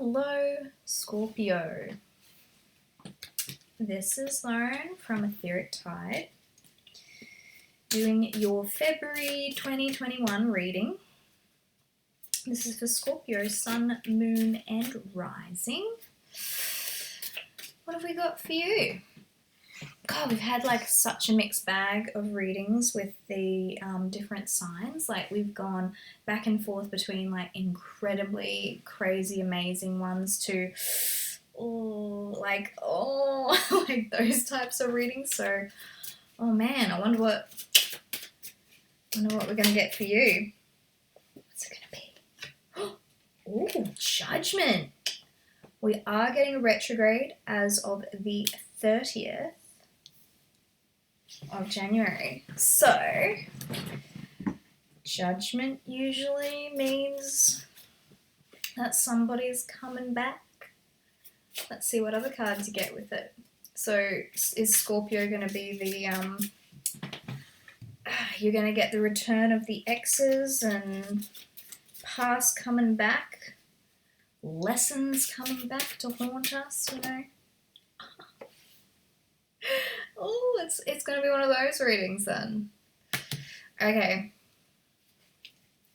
Hello, Scorpio. This is Lauren from Etheric Tide, doing your February 2021 reading. This is for Scorpio, Sun, Moon, and Rising. What have we got for you? God, we've had like such a mixed bag of readings with the different signs. Like we've gone back and forth between like incredibly crazy, amazing ones to like those types of readings. So, oh man, I wonder what we're gonna get for you. What's it gonna be? Oh, Judgment. We are getting a retrograde as of the 30th of January. So, Judgment usually means that somebody's coming back. Let's see what other cards you get with it. So, is Scorpio going to be the, you're going to get the return of the exes and past coming back, lessons coming back to haunt us, you know? Oh, it's going to be one of those readings then. Okay.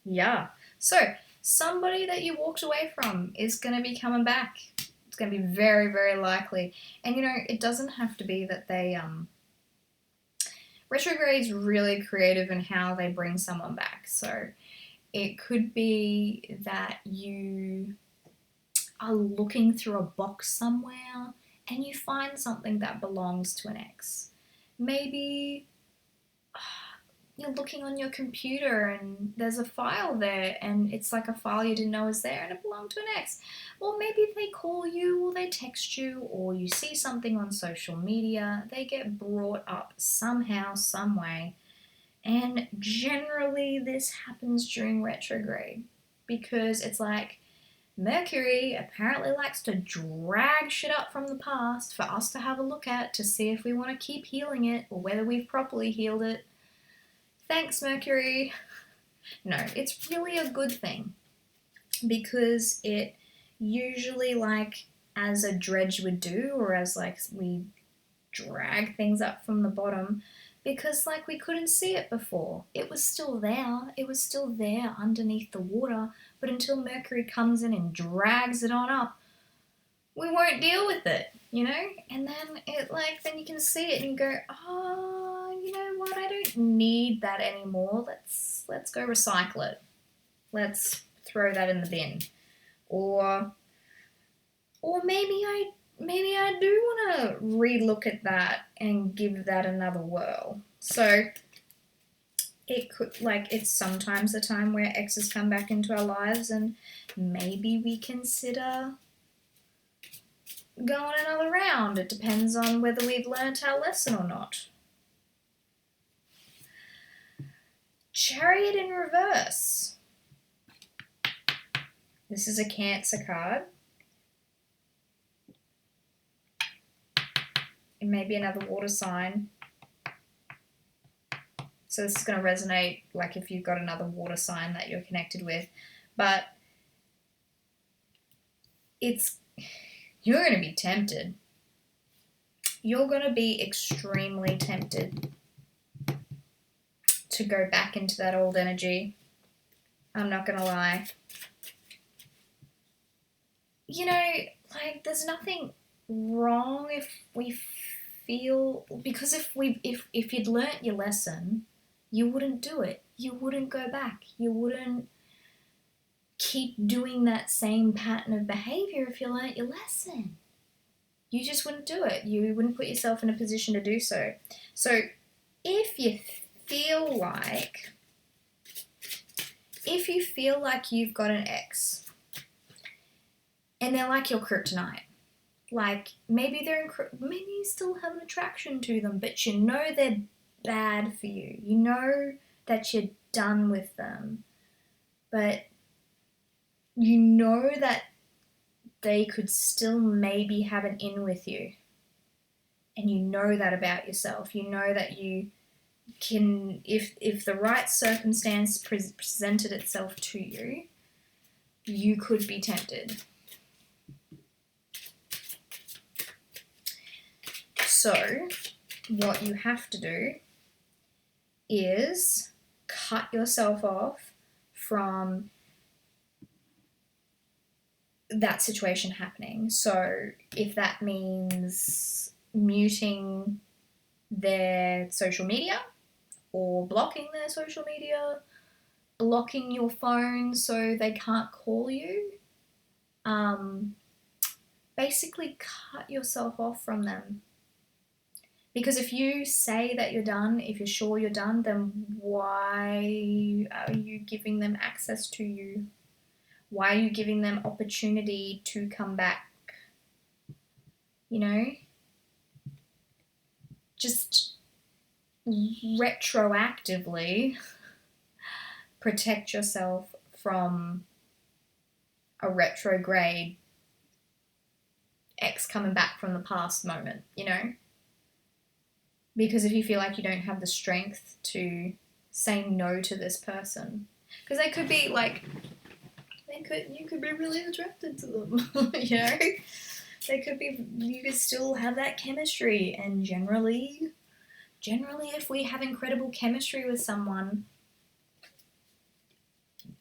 Yeah. So, somebody that you walked away from is going to be coming back. It's going to be very, very likely. And, you know, it doesn't have to be that they, retrograde's really creative in how they bring someone back. So, it could be that you are looking through a box somewhere and you find something that belongs to an ex. Maybe you're looking on your computer and there's a file there and it's like a file you didn't know was there and it belonged to an ex. Or maybe they call you or they text you or you see something on social media. They get brought up somehow, some way. And generally this happens during retrograde because it's like Mercury apparently likes to drag shit up from the past for us to have a look at to see if we want to keep healing it or whether we've properly healed it. Thanks, Mercury. No, it's really a good thing because it usually, like, as a dredge would do, or as, like, we drag things up from the bottom, because, like, we couldn't see it before. It was still there. It was still there underneath the water, but until Mercury comes in and drags it on up, we won't deal with it, you know? And then then you can see it and you go, oh, you know what? I don't need that anymore. Let's go recycle it. Let's throw that in the bin. Or maybe I do want to re-look at that and give that another whirl. So it could, like, it's sometimes the time where exes come back into our lives and maybe we consider going another round. It depends on whether we've learnt our lesson or not. Chariot in reverse. This is a Cancer card. It may be another water sign. So this is going to resonate like if you've got another water sign that you're connected with. But you're going to be tempted. You're going to be extremely tempted to go back into that old energy. I'm not going to lie. You know, like, there's nothing wrong if we feel, because if you'd learnt your lesson, you wouldn't do it. You wouldn't go back. You wouldn't keep doing that same pattern of behavior if you learnt your lesson. You just wouldn't do it. You wouldn't put yourself in a position to do so. So if you feel like you've got an ex and they're like your kryptonite, like maybe maybe you still have an attraction to them, but you know they're bad for you. You know that you're done with them, but you know that they could still maybe have an in with you. And you know that about yourself. You know that you can, if the right circumstance presented itself to you, you could be tempted. So what you have to do is cut yourself off from that situation happening. So if that means muting their social media or blocking their social media, blocking your phone so they can't call you, basically cut yourself off from them. Because if you say that you're done, if you're sure you're done, then why are you giving them access to you? Why are you giving them opportunity to come back? You know? Just retroactively protect yourself from a retrograde ex coming back from the past moment, you know? Because if you feel like you don't have the strength to say no to this person, because they could be like, you could be really attracted to them, you know? You could still have that chemistry, and generally if we have incredible chemistry with someone,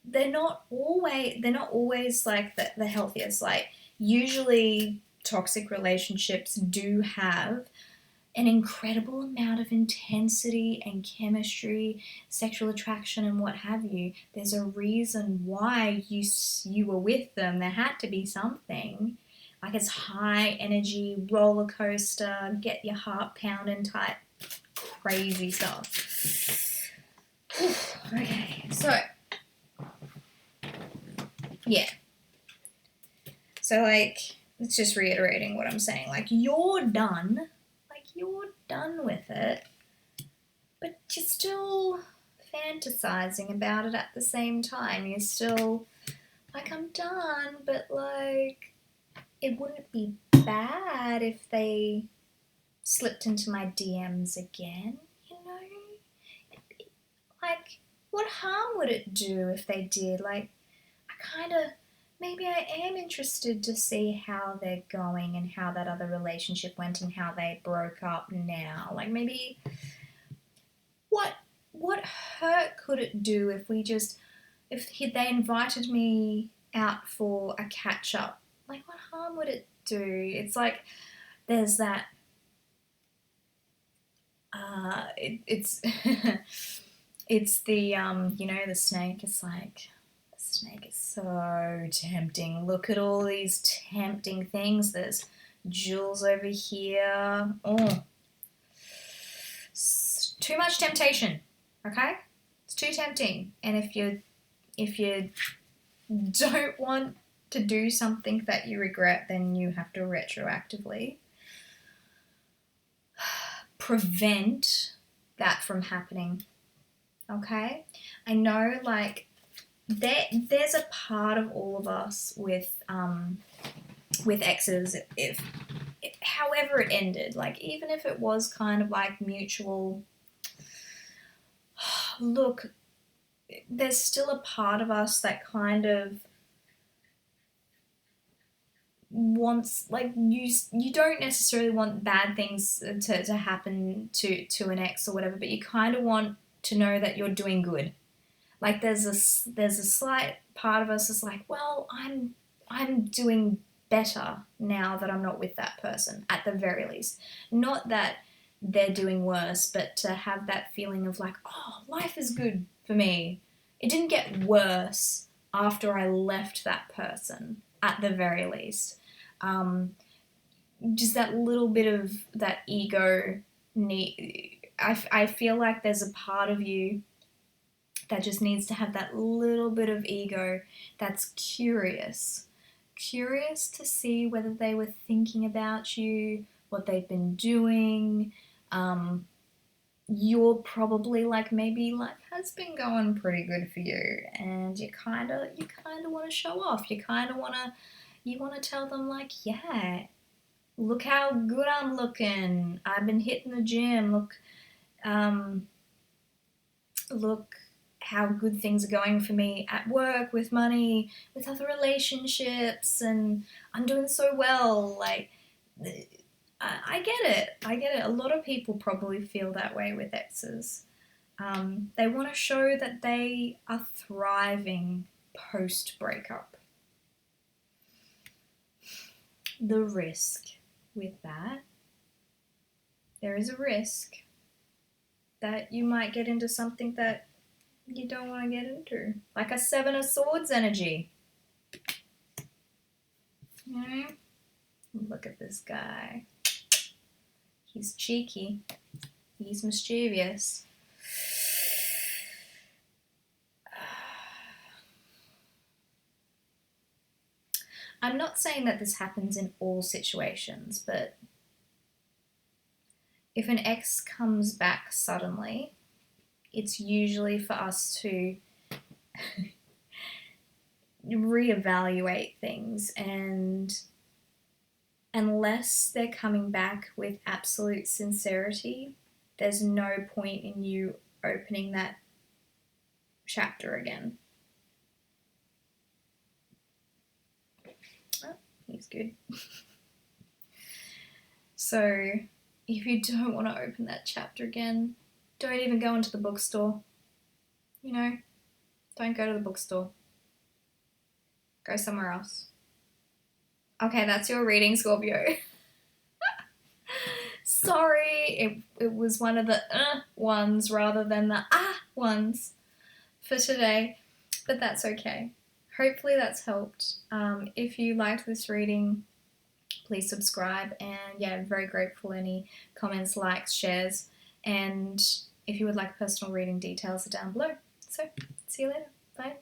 they're not always like the healthiest. Like, usually toxic relationships do have an incredible amount of intensity and chemistry, sexual attraction, and what have you. There's a reason why you were with them. There had to be something. Like, it's high energy, roller coaster, get your heart pounding type, crazy stuff. Okay, so yeah. So, like, it's just reiterating what I'm saying. Like, you're done. Like, you're done with it. But you're still fantasizing about it at the same time. You're still like, I'm done, but like, it wouldn't be bad if they slipped into my DMs again, you know? Like, what harm would it do if they did? Like, maybe I am interested to see how they're going and how that other relationship went and how they broke up now. Like, maybe, what hurt could it do if they invited me out for a catch up? Like, what harm would it do? It's like, there's that, it's it's the, you know, the snake. It's like, the snake is so tempting. Look at all these tempting things. There's jewels over here. Oh, it's too much temptation. Okay, it's too tempting. And if you don't want to do something that you regret, then you have to retroactively prevent that from happening. Okay? I know, like, there's a part of all of us with exes, if however it ended, like, even if it was kind of like mutual, look, there's still a part of us that kind of wants, like, you don't necessarily want bad things to happen to an ex or whatever, but you kind of want to know that you're doing good. Like, there's a slight part of us that's like, well, I'm doing better now that I'm not with that person, at the very least. Not that they're doing worse, but to have that feeling of like, oh, life is good for me. It didn't get worse after I left that person, at the very least. Just that little bit of that ego need. I feel like there's a part of you that just needs to have that little bit of ego that's curious to see whether they were thinking about you, what they've been doing. You're probably like, maybe life has been going pretty good for you, and you kind of want to show off. You want to tell them, like, yeah, look how good I'm looking. I've been hitting the gym. Look how good things are going for me at work, with money, with other relationships, and I'm doing so well. Like, I get it. I get it. A lot of people probably feel that way with exes. They want to show that they are thriving post breakup. The risk with that, there is a risk that you might get into something that you don't want to get into. Like a Seven of Swords energy. You know? Look at this guy. He's cheeky. He's mischievous. I'm not saying that this happens in all situations, but if an ex comes back suddenly, it's usually for us to reevaluate things, and unless they're coming back with absolute sincerity, there's no point in you opening that chapter again. Oh, he's good. So if you don't want to open that chapter again, don't even go into the bookstore. You know, don't go to the bookstore. Go somewhere else. Okay, that's your reading, Scorpio. Sorry, it was one of the ones rather than the ones for today, but that's okay. Hopefully that's helped. If you liked this reading, please subscribe, and yeah, I'm very grateful any comments, likes, shares, and if you would like personal reading, details are down below. So, see you later. Bye.